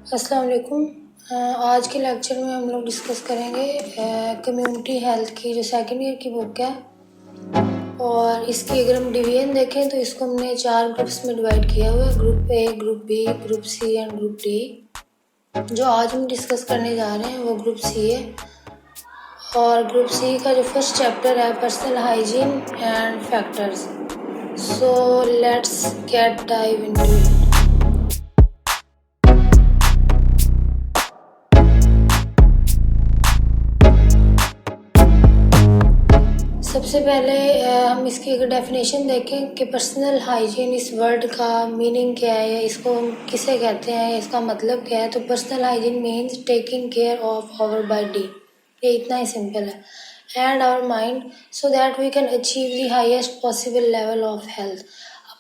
अस्सलाम वालेकुम। आज के लेक्चर में हम लोग डिस्कस करेंगे कम्युनिटी हेल्थ की जो सेकेंड ईयर की बुक है, और इसकी अगर हम डिवीजन देखें तो इसको हमने 4 ग्रुप्स में डिवाइड किया हुआ है, group A, group B, group C and group D. जो आज हम डिस्कस करने जा रहे हैं वो ग्रुप सी है, और ग्रुप सी का जो फर्स्ट चैप्टर है personal hygiene and factors. So let's get dive into it. सबसे पहले हम इसकी अगर डेफिनेशन देखें कि पर्सनल हाइजीन इस वर्ड का मीनिंग क्या है, या इसको हम किसे कहते हैं, या इसका मतलब क्या है, तो personal hygiene means taking care of our body. ये इतना ही सिंपल है, and our mind, so that we can achieve the highest possible level of health.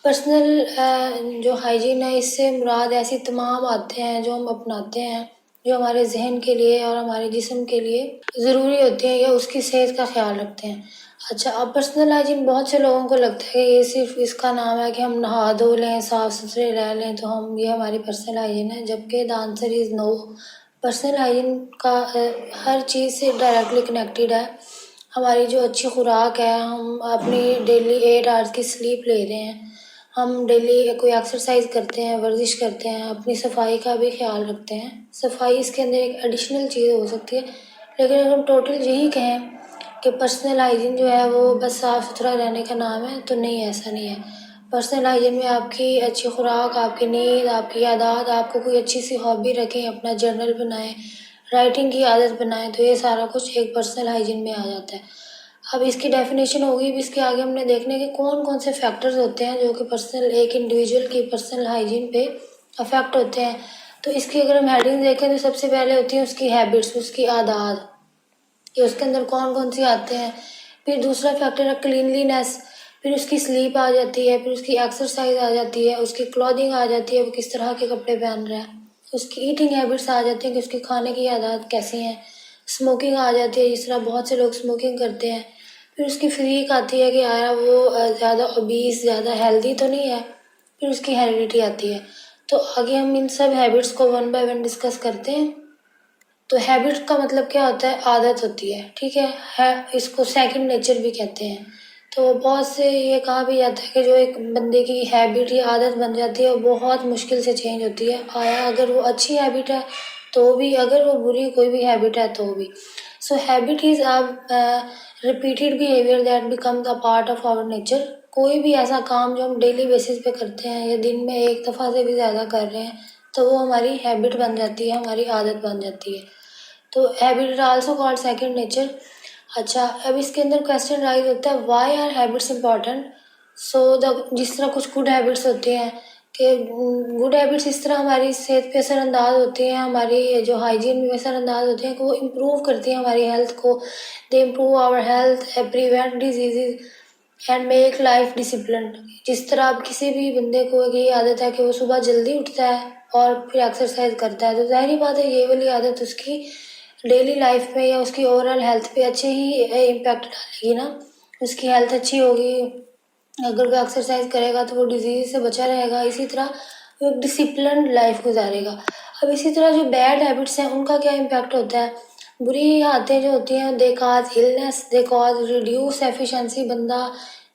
Personal जो हाइजीन है, इससे मुराद ऐसी तमाम आदतें हैं जो हम अपनाते हैं, जो हमारे जहन के लिए और हमारे जिस्म के लिए ज़रूरी होती हैं, या उसकी सेहत का ख्याल रखते हैं। अच्छा, अब पर्सनल हाइजीन बहुत से लोगों को लगता है कि ये सिर्फ इसका नाम है कि हम नहा धो लें, साफ सुथरे रह लें तो हम ये हमारी पर्सनल हाइजीन है, जबकि the answer is no. Personal hygiene का हर चीज़ से डायरेक्टली कनेक्टेड है। हमारी जो अच्छी खुराक है, हम अपनी डेली 8 आवर्स की स्लीप ले रहे हैं, हम डेली कोई एक्सरसाइज करते हैं, वर्जिश करते हैं, अपनी सफाई का भी ख्याल रखते हैं। सफाई इसके अंदर एक एडिशनल चीज़ हो सकती है, लेकिन अगर हम टोटल यही कहें कि पर्सनल हाइजीन जो है वो बस साफ़ सुथरा रहने का नाम है, तो नहीं, ऐसा नहीं है। पर्सनल हाइजीन में आपकी अच्छी खुराक, आपकी नींद, आपकी आदत, आपको कोई अच्छी सी हॉबी रखें, अपना जर्नल बनाएं, राइटिंग की आदत बनाएं, तो ये सारा कुछ एक पर्सनल हाइजीन में आ जाता है। अब इसकी डेफिनेशन होगी, भी इसके आगे हमने देखने के कौन कौन से फैक्टर्स होते हैं जो कि पर्सनल एक इंडिविजुअल की पर्सनल हाइजीन पे अफेक्ट होते हैं। तो इसकी अगर हम हेडिंग देखें तो सबसे पहले होती है उसकी हैबिट्स, उसकी आदत, कि उसके अंदर कौन कौन सी आते हैं। फिर दूसरा फैक्टर है क्लीनलीनेस, फिर उसकी स्लीप आ जाती है, फिर उसकी एक्सरसाइज आ जाती है, उसकी क्लॉथिंग आ जाती है, वो किस तरह के कपड़े पहन रहा है, उसकी ईटिंग हैबिट्स आ जाती हैं कि उसकी खाने की आदत कैसी हैं, स्मोकिंग आ जाती है, जिस तरह बहुत से लोग स्मोकिंग करते हैं। फिर उसकी फिजिक आती है कि यार वो ज़्यादा ओबीस, ज़्यादा हेल्दी तो नहीं है। फिर उसकी हेरिडिटी आती है। तो आगे हम इन सब हैबिट्स को वन बाय वन डिस्कस करते हैं। तो हैबिट का मतलब क्या होता है, आदत होती है, ठीक है, इसको सेकंड नेचर भी कहते हैं। तो बहुत से ये कहा भी जाता है कि जो एक बंदे की हैबिट या आदत बन जाती है वो बहुत मुश्किल से चेंज होती है, आया अगर वो अच्छी हैबिट है तो भी, अगर वो बुरी कोई भी हैबिट है तो भी। So habit is repeated behaviour that becomes a part of our nature. कोई भी ऐसा काम जो हम डेली बेसिस पे करते हैं या दिन में एक दफ़ा से भी ज़्यादा कर रहे हैं, तो वो हमारी हैबिट बन जाती है, हमारी आदत बन जाती है। तो habit also called second nature. अच्छा, अब इसके अंदर क्वेश्चन राइज होता है, why are habits important. So the जिस तरह कुछ गुड हैबिट्स होती हैं, कि गुड हैबिट्स इस तरह हमारी सेहत पे असरअंदाज होती हैं, हमारी जो हाइजीन में असरअंदाज होती हैं, कि वो इम्प्रूव करती हैं हमारी हेल्थ को। They improve our health, prevent diseases and make life discipline. जिस तरह अब किसी भी बंदे को ये आदत है कि वो सुबह जल्दी उठता है और फिर एक्सरसाइज करता है, तो जाहिर बात है ये वाली आदत उसकी डेली लाइफ में या उसकी ओवरऑल हेल्थ पे अच्छे ही इम्पैक्ट डालेगी ना। उसकी हेल्थ अच्छी होगी, अगर वो एक्सरसाइज करेगा तो वो डिजीज से बचा रहेगा। इसी तरह वो एक डिसिप्लिन लाइफ गुजारेगा। अब इसी तरह जो बैड हैबिट्स हैं उनका क्या इम्पैक्ट होता है। बुरी आदतें जो होती हैं, they cause illness, they cause reduce efficiency. बंदा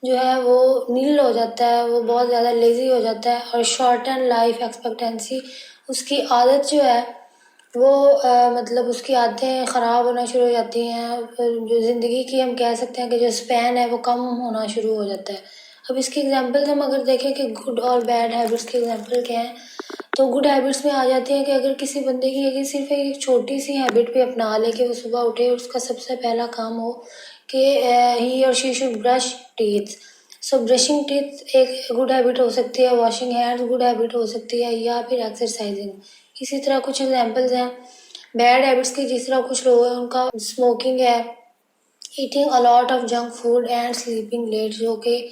जो है वो नील हो जाता है, वो बहुत ज़्यादा लेजी हो जाता है, और शॉर्ट एंड लाइफ एक्सपेक्टेंसी। उसकी आदत जो है वो मतलब उसकी आदतें ख़राब होना शुरू हो जाती हैं। जो ज़िंदगी की हम कह सकते हैं कि जो स्पैन है वो कम होना शुरू हो जाता है। अब इसकी एग्जांपल्स हम अगर देखें कि गुड और बैड हैबिट्स के एग्जांपल क्या हैं, तो गुड हैबिट्स में आ जाती हैं कि अगर किसी बंदे की अगर सिर्फ एक छोटी सी हैबिट भी अपना ले कि वो सुबह उठे, उसका सबसे पहला काम हो कि ही और she should brush teeth. So brushing teeth एक गुड हैबिट हो सकती है, वॉशिंग हैंड्स गुड हैबिट हो सकती है, या फिर एक्सरसाइजिंग। इसी तरह कुछ एग्जांपल्स हैं बैड हैबिट्स की, जिस तरह कुछ लोग हैं उनका स्मोकिंग है, eating a lot of junk food and sleeping late, जो कि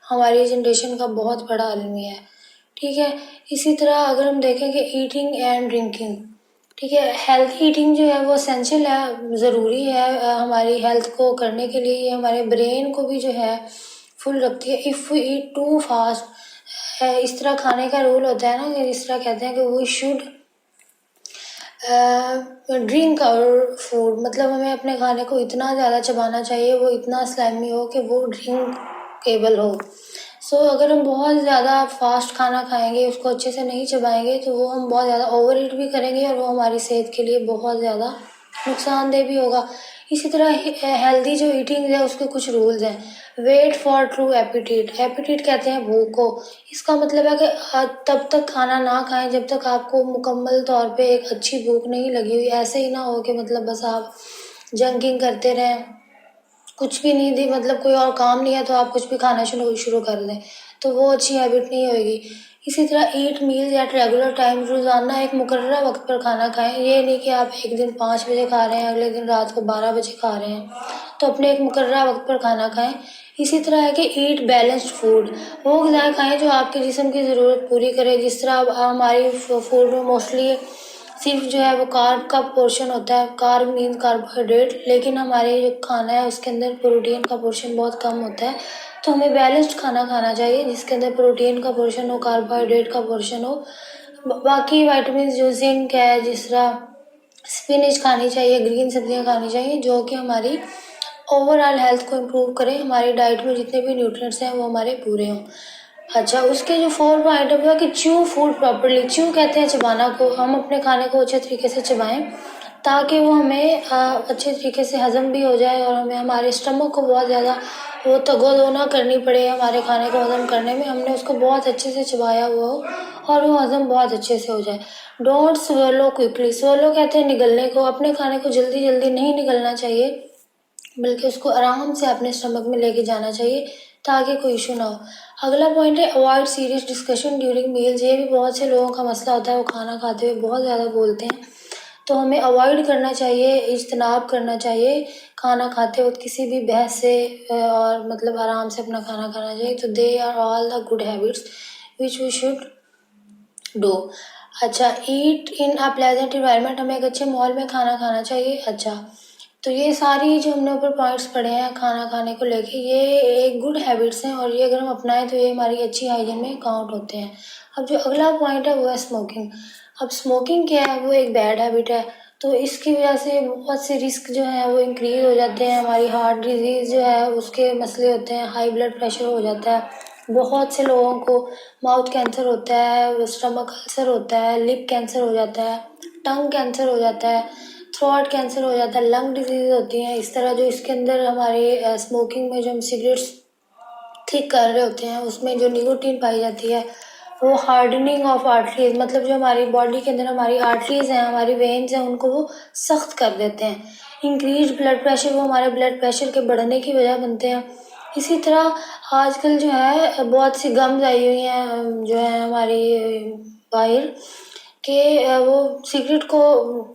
हमारी जनरेशन का बहुत बड़ा अलमिया है, ठीक है। इसी तरह अगर हम देखें कि ईटिंग एंड ड्रिंकिंग, ठीक है, हेल्थी ईटिंग जो है वो एसेंशियल है, ज़रूरी है हमारी हेल्थ को करने के लिए। ये हमारे ब्रेन को भी जो है फुल रखती है। If we eat too fast, इस तरह खाने का रूल होता है ना, कि जिस तरह कहते हैं कि वी शुड ड्रिंक और फूड, मतलब हमें अपने खाने को इतना ज़्यादा चबाना चाहिए, वो इतना स्लाइमी हो कि वो ड्रिंकेबल हो। सो अगर हम बहुत ज़्यादा फास्ट खाना खाएंगे, उसको अच्छे से नहीं चबाएंगे, तो वो हम बहुत ज़्यादा ओवर ईट भी करेंगे और वो हमारी सेहत के लिए बहुत ज़्यादा नुकसानदेह भी होगा। इसी तरह हेल्दी जो ईटिंग है उसके कुछ रूल्स हैं। Wait for true appetite, appetite कहते हैं भूख को। इसका मतलब है कि तब तक खाना ना खाएं जब तक आपको मुकम्मल तौर पे एक अच्छी भूख नहीं लगी हुई। ऐसे ही ना हो कि मतलब बस आप जंकिंग करते रहें, कुछ भी नहीं दी, मतलब कोई और काम नहीं है तो आप कुछ भी खाना शुरू कर दें, तो वो अच्छी हैबिट नहीं होगी। इसी तरह ईट मील्स एट रेगुलर टाइम, रोज़ाना एक मुकर्ररा वक्त पर खाना खाएं। ये नहीं कि आप एक दिन 5 बजे खा रहे हैं, अगले दिन रात को 12 बजे खा रहे हैं, तो अपने एक मुकर्ररा वक्त पर खाना खाएं। इसी तरह है कि ईट बैलेंस्ड फूड, वो ग़िज़ाएँ खाएं जो आपके जिस्म की ज़रूरत पूरी करे। जिस तरह अब हमारी फूड में मोस्टली सिर्फ जो है वो कार्ब का पोर्शन होता है, कार्ब मीन कार्बोहाइड्रेट, लेकिन हमारे जो खाना है उसके अंदर प्रोटीन का पोर्शन बहुत कम होता है। तो हमें बैलेंस्ड खाना खाना चाहिए जिसके अंदर प्रोटीन का पोर्शन हो, कार्बोहाइड्रेट का पोर्शन हो। बाकी वाइटामिन जो जिंक है, जिस तरह स्पिनच खानी चाहिए, ग्रीन सब्जियां खानी चाहिए जो कि हमारी ओवरऑल हेल्थ को इम्प्रूव करें, हमारी डाइट में जितने भी न्यूट्रिएंट्स हैं वो हमारे पूरे हों। अच्छा, उसके जो 4 पॉइंट है कि च्यू फूड प्रॉपर्ली, च्यू कहते हैं चबाना को। हम अपने खाने को अच्छे तरीके से चबाएं ताकि वो हमें अच्छे तरीके से हजम भी हो जाए और हमें हमारे स्टमक को बहुत ज़्यादा वो तगो ना करनी पड़े हमारे खाने को हजम करने में। हमने उसको बहुत अच्छे से चबाया हुआ हो और वो हजम बहुत अच्छे से हो जाए। डोंट swallow क्विकली, swallow कहते हैं निगलने को। अपने खाने को जल्दी जल्दी नहीं निगलना चाहिए, बल्कि उसको आराम से अपने स्टमक में लेके जाना चाहिए ताकि कोई इशू ना हो। अगला पॉइंट है avoid serious discussion during meals. ये भी बहुत से लोगों का मसला होता है, वो खाना खाते हुए बहुत ज़्यादा बोलते हैं, तो हमें अवॉइड करना चाहिए, इज्तनाब करना चाहिए खाना खाते वक्त किसी भी बहस से, और मतलब आराम से अपना खाना खाना चाहिए। तो they are all the good habits which we should do. अच्छा, eat in a pleasant environment, हमें एक अच्छे माहौल में खाना खाना चाहिए। अच्छा, तो ये सारी जो हमने ऊपर पॉइंट्स पढ़े हैं खाना खाने को लेके, ये एक गुड हैबिट्स हैं और ये अगर हम अपनाएं तो ये हमारी अच्छी हाइजीन में काउंट होते हैं। अब जो अगला पॉइंट है वो है स्मोकिंग। अब स्मोकिंग क्या है, वो एक बैड हैबिट है, तो इसकी वजह से बहुत से रिस्क जो है वो इंक्रीज हो जाते हैं। हमारी हार्ट डिजीज़ जो है उसके मसले होते हैं, हाई ब्लड प्रेशर हो जाता है, बहुत से लोगों को माउथ कैंसर होता है, स्टमक अल्सर होता है, लिप कैंसर हो जाता है, टंग कैंसर हो जाता है, थ्रोट कैंसर हो जाता है, लंग डिजीज होती हैं। इस तरह जो इसके अंदर हमारे स्मोकिंग में जो हम सिगरेट्स थिक कर रहे होते हैं उसमें जो निकोटीन पाई जाती है वो हार्डनिंग ऑफ आर्टरीज, मतलब जो हमारी बॉडी के अंदर हमारी आर्टरीज हैं, हमारी वेन्स हैं, उनको वो सख्त कर देते हैं। इंक्रीज ब्लड प्रेशर, वो हमारे ब्लड प्रेशर के बढ़ने की वजह बनते हैं। इसी तरह आजकल जो है बहुत सी गम्स आई हुई हैं जो है हमारी बाहर कि वो सिगरेट को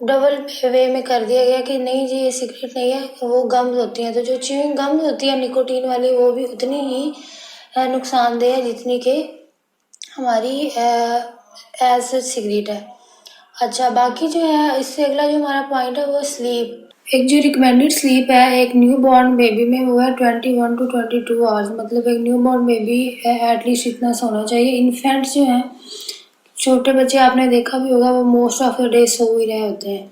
डबल वे में कर दिया गया कि नहीं जी ये सिगरेट नहीं है, वो गम्स होती हैं। तो जो च्युइंग गम्स होती है निकोटीन वाली, वो भी उतनी ही नुकसानदेह है जितनी कि हमारी एज सिगरेट है। अच्छा, बाकी जो है इससे अगला जो हमारा पॉइंट है वो स्लीप। एक जो रिकमेंडेड स्लीप है एक न्यू बॉर्न बेबी में वो है 21 to 22 आवर्स, मतलब एक न्यू बॉर्न बेबी एटलीस्ट इतना सोना चाहिए। इन्फेंट्स जो हैं, छोटे बच्चे आपने देखा भी होगा, वो मोस्ट ऑफ द डे सो ही रहे होते हैं।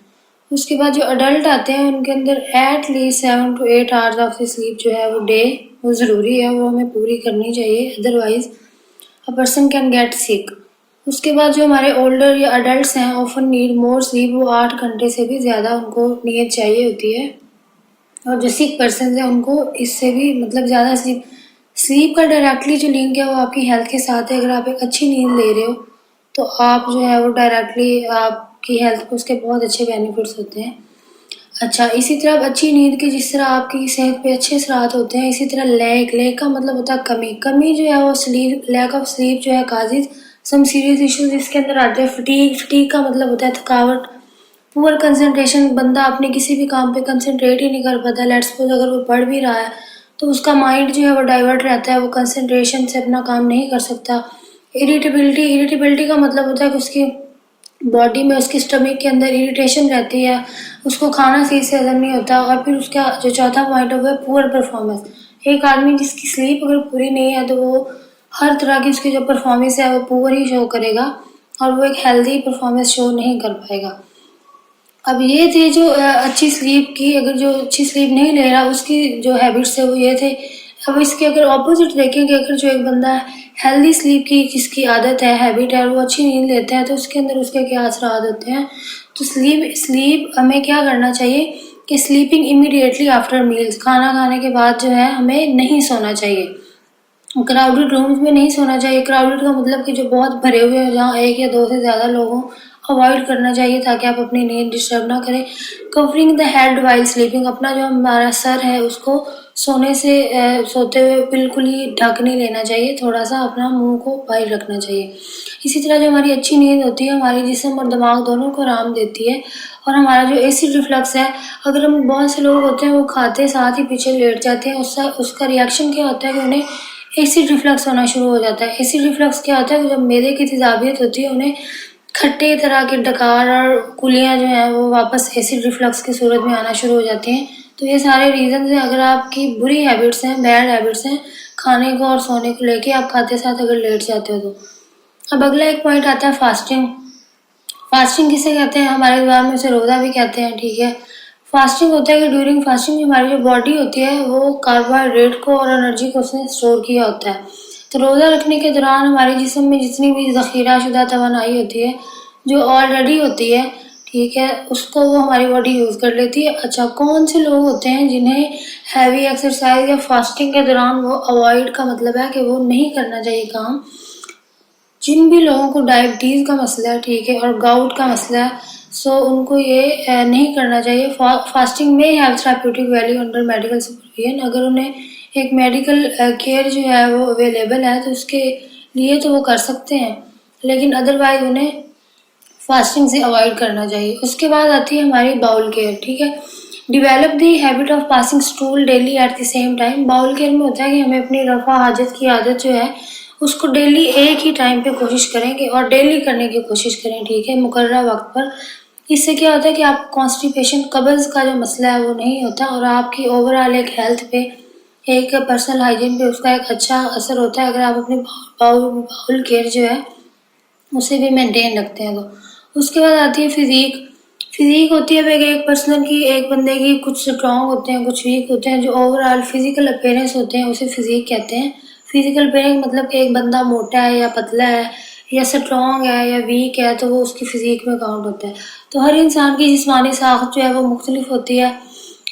उसके बाद जो अडल्ट आते हैं उनके अंदर at least 7 to 8 hours of sleep जो है वो डे वो ज़रूरी है, वो हमें पूरी करनी चाहिए, otherwise a person can get sick. उसके बाद जो हमारे ओल्डर या अडल्ट हैं ऑफन नीड मोर स्लीप, वो 8 घंटे से भी ज़्यादा उनको नींद चाहिए होती है। और जो सिक पर्सन है उनको इससे भी मतलब ज़्यादा स्लीप, स्लीप का डायरेक्टली जो लिंक है वो आपकी हेल्थ के साथ है। अगर आप एक अच्छी नींद ले रहे हो तो आप जो है वो डायरेक्टली आपकी हेल्थ को उसके बहुत अच्छे बेनिफिट्स होते हैं। अच्छा, इसी तरह अच्छी नींद के जिस तरह आपकी सेहत पे अच्छे असरात होते हैं, इसी तरह लैक का मतलब होता है कमी। कमी जो है वो स्लीप, लैक ऑफ स्लीप जो है काजिज सम सीरियस इश्यूज इसके अंदर आते हैं। फटीक का मतलब होता है थकावट, पुअर कंसंट्रेशन, बंदा अपने किसी भी काम पे कंसंट्रेट ही नहीं कर पाता। लेट्स सपोज अगर वो पढ़ भी रहा है तो उसका माइंड जो है वो डाइवर्ट रहता है, वो कंसंट्रेशन से अपना काम नहीं कर सकता। इरिटेबिलिटी का मतलब होता है कि उसकी बॉडी में, उसकी स्टमक के अंदर इरिटेशन रहती है, उसको खाना सही से हजम नहीं होता। और फिर उसका जो चौथा पॉइंट है वो है पुअर परफॉर्मेंस। एक आदमी जिसकी स्लीप अगर पूरी नहीं है तो वो हर तरह की उसकी जो परफॉर्मेंस है वो पुअर ही शो करेगा और वो एक हेल्दी परफॉर्मेंस शो नहीं कर पाएगा। अब ये थे जो अच्छी स्लीप की, अगर जो अच्छी स्लीप नहीं ले रहा उसकी जो हैबिट्स है वो ये थे। अब इसके अगर ऑपोजिट देखें कि अगर जो एक बंदा हेल्दी स्लीप की जिसकी आदत है, हैबिट है, और वो अच्छी नींद लेता है तो उसके अंदर उसके क्या असरात होते हैं। तो स्लीप हमें क्या करना चाहिए कि स्लीपिंग इमीडिएटली आफ्टर मील्स, खाना खाने के बाद जो है हमें नहीं सोना चाहिए। क्राउडेड रूम्स में नहीं सोना चाहिए। क्राउडेड का मतलब कि जो बहुत भरे हुए हैं, जहाँ एक या दो से ज़्यादा लोग हों, अवॉइड करना चाहिए ताकि आप अपनी नींद डिस्टर्ब ना करें। Covering the head while sleeping, अपना जो हमारा सर है उसको सोने से सोते हुए बिल्कुल ही ढक नहीं लेना चाहिए, थोड़ा सा अपना मुंह को बाहर रखना चाहिए। इसी तरह जो हमारी अच्छी नींद होती है हमारी जिस्म और दिमाग दोनों को आराम देती है। और हमारा जो एसिड रिफ्लक्स है, अगर हम बहुत से लोग होते हैं वो खाते साथ ही पीछे लेट जाते हैं, उसका उसका रिएक्शन क्या होता है कि उन्हें एसिड रिफ्लक्स होना शुरू हो जाता है। एसिड रिफ्लक्स क्या होता है कि जब मैदे की तेजाबियत होती है उन्हें खट्टे तरह के डकार और कुलियाँ जो हैं वो वापस एसिड रिफ्लक्स की सूरत में आना शुरू हो जाती हैं। तो ये सारे रीजन हैं। अगर आपकी बुरी हैबिट्स हैं, बैड हैबिट्स हैं, खाने को और सोने को लेके, आप खाते साथ अगर लेट जाते हो तो। अब अगला एक पॉइंट आता है फास्टिंग। फास्टिंग किसे कहते हैं, हमारे दिमाग में उसे रोज़ा भी कहते हैं, ठीक है। फास्टिंग होता है कि ड्यूरिंग फास्टिंग हमारी जो बॉडी होती है वो कार्बोहाइड्रेट को और एनर्जी को उसने स्टोर किया होता है। तो रोज़ा रखने के दौरान हमारे जिस्म में जितनी भी ज़ख़ीरा शुदा तवानाई होती है जो ऑलरेडी होती है, ठीक है, उसको वो हमारी बॉडी यूज़ कर लेती है। अच्छा, कौन से लोग होते हैं जिन्हें हैवी एक्सरसाइज या फास्टिंग के दौरान वो अवॉइड का मतलब है कि वो नहीं करना चाहिए काम। जिन भी लोगों को डायबिटीज़ का मसला है, ठीक है, और गाउट का मसला है, सो उनको ये नहीं करना चाहिए। फास्टिंग में have therapeutic value under medical supervision. अगर उन्हें एक मेडिकल केयर जो है वो अवेलेबल है तो उसके लिए तो वो कर सकते हैं, लेकिन अदरवाइज उन्हें फास्टिंग से अवॉइड करना चाहिए। उसके बाद आती है हमारी बाउल केयर, ठीक है। Develop the habit of passing stool daily at the same time. Bowel care में होता है कि हमें अपनी रफ़ा हाजत की आदत जो है उसको डेली एक ही टाइम पे कोशिश करेंगे और डेली करने की कोशिश करें, ठीक है, मुकर्रर वक्त पर। इससे क्या होता है कि आप कॉन्स्टिपेशन, कब्ज़ का जो मसला है वो नहीं होता और आपकी ओवरऑल एक हेल्थ पे, एक पर्सनल हाइजीन पे उसका एक अच्छा असर होता है अगर आप अपनी बाउल केयर जो है उसे भी मेंटेन रखते हैं तो। उसके बाद आती है फिज़ीक। फिज़ीक होती है एक पर्सन की, एक बंदे की, कुछ स्ट्रॉन्ग होते हैं, कुछ वीक होते हैं। जो ओवरऑल फिज़िकल अपीयरेंस होते हैं उसे फिज़ीक कहते हैं। फिज़िकल अपीयरेंस मतलब कि एक बंदा मोटा है या पतला है या स्ट्रॉन्ग है या वीक है तो वो उसकी फिज़ीक में काउंट होता है। तो हर इंसान की जिस्मानी साख्त जो है वो मुख्तलिफ होती है,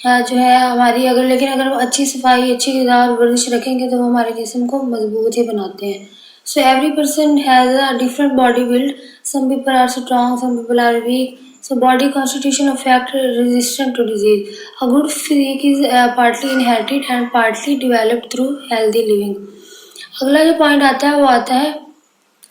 जो है हमारी, अगर लेकिन अगर हम अच्छी सफाई, अच्छी ग़िज़ा और वर्जिश रखेंगे तो वो हमारे जिस्म को मजबूत ही बनाते हैं। So every person has a different body build. Some people are strong, some people are weak. So body constitution affect resistant to disease. A good physique is partly inherited and partly developed through healthy living. अगला जो point आता है वो आता है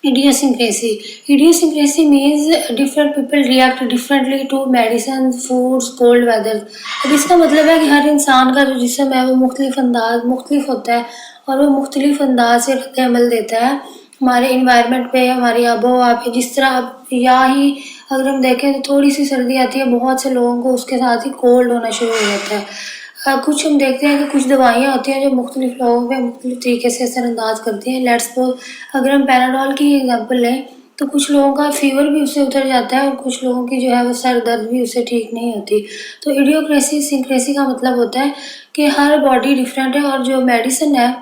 idiosyncrasy. Idiosyncrasy means different people react differently to medicine, foods, cold weather. अब इसका मतलब है कि हर इंसान का जो जिस्म है वो मुख्तलिफ होता है और वो मुख्तलिफ अंदाज से रद्द अमल देता है हमारे इन्वायरमेंट पे, हमारी आबो हवा पे। जिस तरह अब या ही अगर हम देखें तो थोड़ी सी सर्दी आती है, बहुत से लोगों को उसके साथ ही कोल्ड होना शुरू हो जाता है। कुछ हम देखते हैं कि कुछ दवाइयाँ होती हैं जो मुख्तलिफ लोगों पे मुख्तलिफ तरीके से असरअंदाज करती हैं। लेट्स सपोज अगर हम पैराडोल की एग्जांपल लें तो कुछ लोगों का फीवर भी उससे उतर जाता है और कुछ लोगों की जो है वो सर दर्द भी उससे ठीक नहीं होती। तो इडियोक्रेसी का मतलब होता है कि हर बॉडी डिफरेंट है और जो मेडिसिन है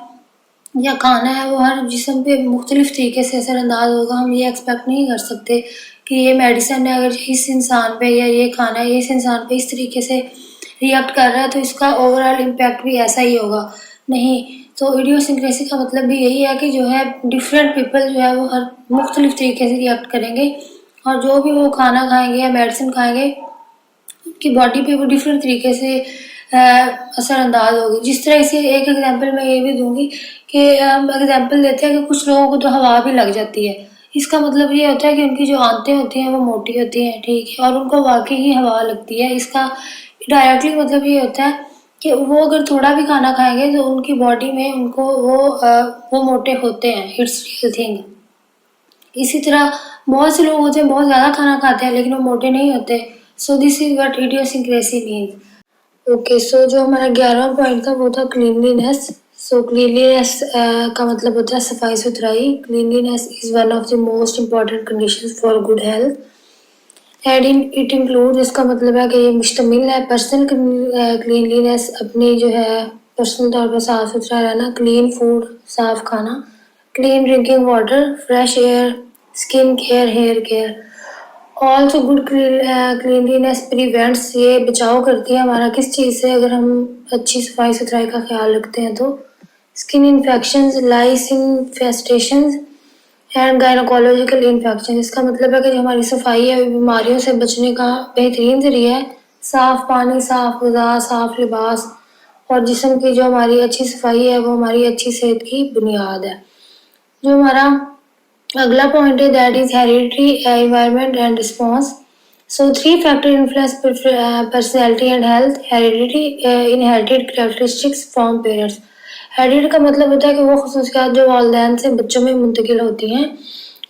या खाना है वो हर जिस्म पे मुख्तलिफ तरीके से असरअंदाज होगा। हम ये एक्सपेक्ट नहीं कर सकते कि ये मेडिसिन है अगर इस इंसान पे, या ये खाना है इस इंसान पे इस तरीके से रिएक्ट कर रहा है तो इसका ओवरऑल इम्पैक्ट भी ऐसा ही होगा, नहीं। तो इडियोसिंक्रेसी का मतलब भी यही है कि जो है डिफरेंट पीपल जो है वो हर मुख्तलिफ तरीके से रिएक्ट करेंगे और जो भी वो खाना खाएंगे या मेडिसिन खाएंगे उनकी बॉडी पे वो डिफरेंट तरीके से असरअंदाज होगी। जिस तरह से एक एग्जांपल मैं ये भी दूंगी कि हम एग्जांपल देते हैं कि कुछ लोगों को तो हवा भी लग जाती है। इसका मतलब ये होता है कि उनकी जो आंतें होती हैं वो मोटी होती हैं, ठीक है, और उनको वाकई ही हवा लगती है। इसका डायरेक्टली मतलब ये होता है कि वो अगर थोड़ा भी खाना खाएंगे तो उनकी बॉडी में उनको वो मोटे होते हैं। It's real thing. इसी तरह बहुत से लोग होते हैं बहुत ज़्यादा खाना खाते हैं लेकिन वो मोटे नहीं होते। So this is what idiosyncrasy means. Okay, so जो हमारा 11वां पॉइंट था वो था क्लीनलीनेस। सो क्लीनलीनेस का मतलब होता है सफाई सुथराई। Cleanliness is one of the most important conditions for good health. It include, इसका मतलब है कि ये मुश्तमिल है पर्सनल क्लीनलीनेस, अपनी जो है पर्सनल तौर पर साफ सुथरा रहना, क्लीन फूड, साफ खाना, clean drinking water, fresh air, skin care, hair care. Also good cleanliness prevents, ये बचाव करती है हमारा किस चीज़ से, अगर हम अच्छी सफाई सुथराई का ख्याल रखते हैं तो। Skin infections, lice infestations and gynaecological infection, इसका मतलब है कि जो हमारी सफाई है बीमारियों से बचने का बेहतरीन जरिया है। साफ पानी, साफ गज़ा, साफ लिबास और जिस्म की जो हमारी अच्छी सफाई है वो हमारी अच्छी सेहत की बुनियाद है। जो हमारा अगला पॉइंट है that is heredity, environment and response. So 3 factor influence personality and health. Heredity, inherited characteristics from parents. Heredity का मतलब होता है कि वो खसूसियात जो वालिदैन से बच्चों में मुंतकिल होती हैं,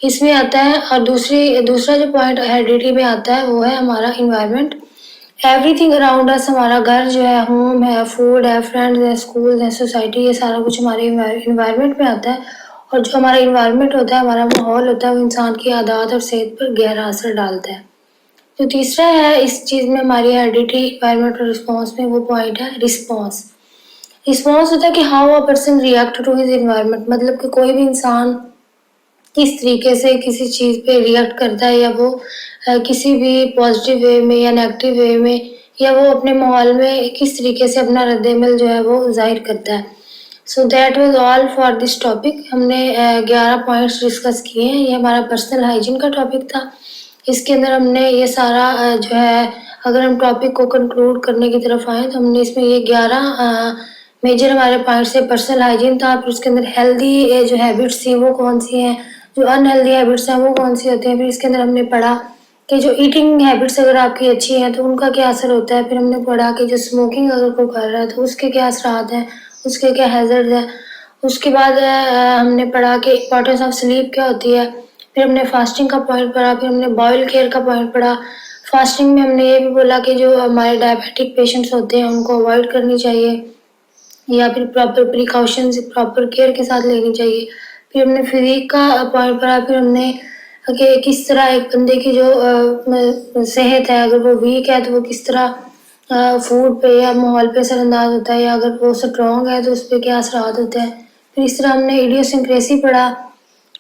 इसमें आता है। और दूसरा जो पॉइंट हेरिडिटी में आता है वो है हमारा इन्वायरमेंट। एवरीथिंग अराउंड अस, हमारा घर जो है, होम है, फूड है, फ्रेंड्स है, स्कूल है, सोसाइटी, ये सारा कुछ हमारे इन्वायरमेंट में आता है। और जो हमारा इन्वायरमेंट होता है, हमारा माहौल होता है, वो इंसान की आदत और सेहत पर गहरा असर डालता है। जो तीसरा है इस चीज़ में हमारी हेरिडिटी, इन्वायरमेंट और रिस्पॉन्स में, वो पॉइंट है रिस्पॉन्स। रिस्पॉन्स होता है कि how a person react to his environment, मतलब कि कोई भी इंसान किस तरीके से किसी चीज़ पे रिएक्ट करता है, या वो किसी भी पॉजिटिव वे में या नेगेटिव वे में, या वो अपने माहौल में किस तरीके से अपना रद्द-ए-अमल जो है वो ज़ाहिर करता है। So that was all for this topic. हमने 11 पॉइंट्स डिस्कस किए हैं। ये हमारा पर्सनल हाइजीन का टॉपिक था। इसके अंदर हमने ये सारा जो है, अगर हम टॉपिक को कंक्लूड करने की तरफ आए तो हमने इसमें ये 11 मेजर हमारे पॉइंट्स से पर्सनल हाइजीन था। फिर उसके अंदर हेल्दी जो हैबिट्स थी वो कौन सी हैं, जो अनहेल्दी हैबिट्स हैं वो कौन सी होती हैं। फिर इसके अंदर हमने पढ़ा कि जो ईटिंग हैबिट्स अगर आपकी अच्छी हैं तो उनका क्या असर होता है। फिर हमने पढ़ा कि जो स्मोकिंग अगर कोई कर रहा है तो उसके क्या असरात हैं, उसके क्या हैज़र्ड है। उसके बाद हमने पढ़ा कि इम्पोर्टेंस ऑफ स्लीप क्या होती है। फिर हमने फास्टिंग का पॉइंट पढ़ा। फिर हमने बॉयल केयर का पॉइंट पढ़ा। फास्टिंग में हमने ये भी बोला कि जो हमारे डायबिटिक पेशेंट्स होते हैं उनको अवॉइड करनी चाहिए, या फिर प्रॉपर प्रिकॉशंस प्रॉपर केयर के साथ लेनी चाहिए। फिर हमने फिजिक का पॉइंट पढ़ा। फिर हमने कि किस तरह एक बंदे की जो सेहत है, अगर वो वीक है तो वो किस तरह फूड पे या माहौल पे असरअंदाज होता है, या अगर वो स्ट्रॉन्ग है तो उस पर क्या असरात होते हैं। फिर इस तरह हमने इडियोसिंक्रेसी पढ़ा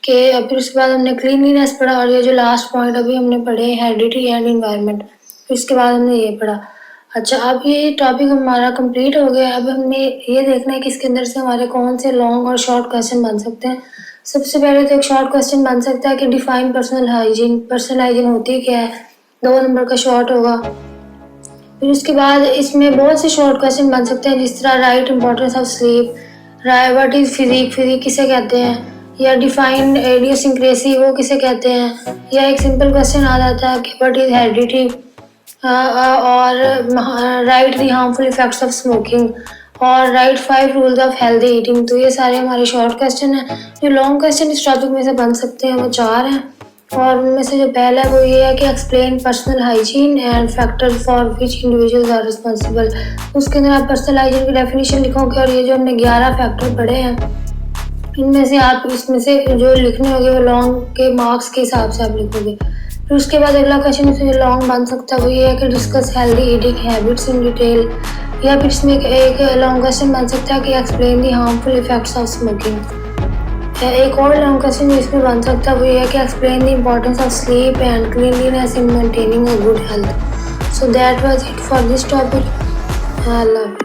कि फिर उसके बाद हमने क्लीनलीनेस पढ़ा। और ये जो लास्ट पॉइंट अभी हमने पढ़े हेरिडिटी एंड इन्वायरमेंट, फिर इसके बाद हमने ये पढ़ा। अच्छा, अब ये टॉपिक हमारा कंप्लीट हो गया। अब हमने ये देखना है कि इसके अंदर से हमारे कौन से लॉन्ग और शॉर्ट क्वेश्चन बन सकते हैं। सबसे पहले तो एक शॉर्ट क्वेश्चन बन सकता है कि define personal hygiene. Personal hygiene होती क्या है, 2 नंबर का शॉर्ट होगा। फिर उसके बाद इसमें बहुत से शॉर्ट क्वेश्चन बन सकते हैं, जिस तरह right importance of sleep, what is physique, physique किसे कहते हैं, या डिफाइन इडियोसिंक्रेसी वो किसे कहते हैं, या एक सिंपल क्वेश्चन आ जाता है कि व्हाट इज हेरिडिटी, और write the harmful effects of smoking, और write 5 rules of healthy eating. तो ये सारे हमारे शॉर्ट क्वेश्चन हैं। जो लॉन्ग क्वेश्चन इस टॉपिक में से बन सकते हैं वो 4 हैं, और उनमें से जो पहला है वो ये है कि explain personal hygiene and factor for which individuals are responsible. उसके अंदर आप पर्सनल हाइजीन की डेफिनेशन लिखोगे, और ये जो हमने 11 फैक्टर पढ़े हैं इनमें से आप इसमें से जो लिखने होंगे वो लॉन्ग के मार्क्स के हिसाब से आप लिखोगे। फिर उसके बाद अगला क्वेश्चन इसमें लॉन्ग बन सकता है वो ये है कि discuss healthy eating habits in detail, या फिर इसमें एक लॉन्ग क्वेश्चन बन सकता है कि explain the harmful effects of smoking. एक और लॉन्ग क्वेश्चन इसमें बन सकता है वो ये है कि explain the importance of sleep and cleanliness in maintaining a good health. So that was it for this topic. I love